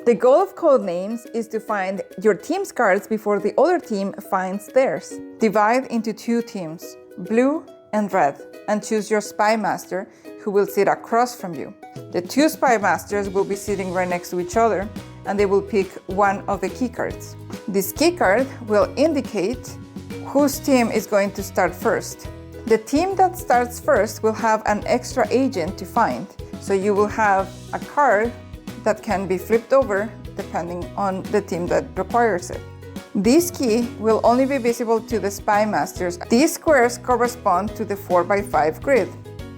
The goal of Codenames is to find your team's cards before the other team finds theirs. Divide into two teams, blue and red, and choose your spy master, who will sit across from you. The two spy masters will be sitting right next to each other, and they will pick one of the key cards. This key card will indicate whose team is going to start first. The team that starts first will have an extra agent to find, so you will have a card that can be flipped over depending on the team that requires it. This key will only be visible to the spy masters. These squares correspond to the 4x5 grid.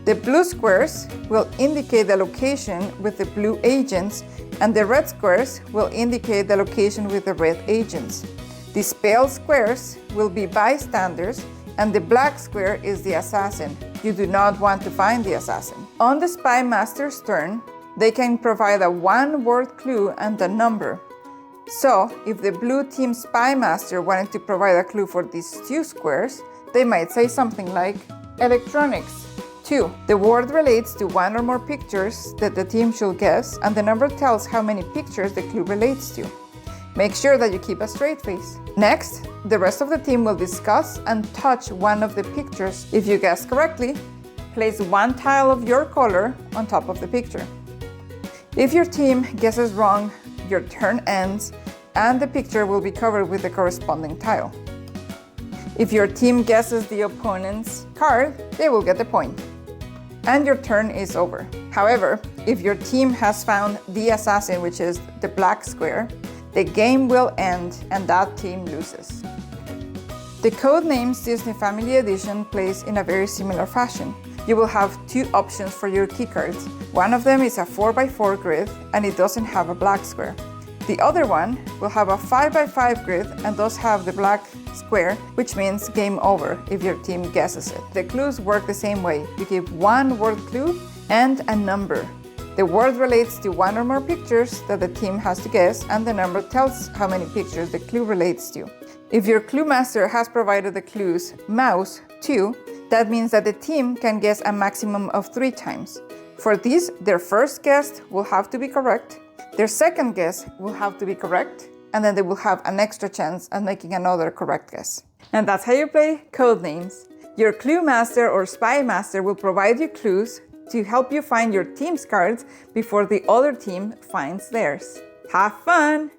The blue squares will indicate the location with the blue agents, and the red squares will indicate the location with the red agents. These pale squares will be bystanders, and the black square is the assassin. You do not want to find the assassin. On the spy master's turn, they can provide a one-word clue and a number. So, if the blue team spy master wanted to provide a clue for these two squares, they might say something like electronics 2. The word relates to one or more pictures that the team should guess, and the number tells how many pictures the clue relates to. Make sure that you keep a straight face. Next, the rest of the team will discuss and touch one of the pictures. If you guess correctly, place one tile of your color on top of the picture. If your team guesses wrong, your turn ends and the picture will be covered with the corresponding tile. If your team guesses the opponent's card, they will get the point, and your turn is over. However, if your team has found the assassin, which is the black square, the game will end and that team loses. The Codenames Disney Family Edition plays in a very similar fashion. You will have two options for your key cards. One of them is a 4x4 grid and it doesn't have a black square. The other one will have a 5x5 grid and does have the black square, which means game over if your team guesses it. The clues work the same way. You give one word clue and a number. The word relates to one or more pictures that the team has to guess, and the number tells how many pictures the clue relates to. If your clue master has provided the clues mouse 2, that means that the team can guess a maximum of 3 times. For these, their first guess will have to be correct, their second guess will have to be correct, and then they will have an extra chance at making another correct guess. And that's how you play Codenames. Your clue master or spy master will provide you clues to help you find your team's cards before the other team finds theirs. Have fun!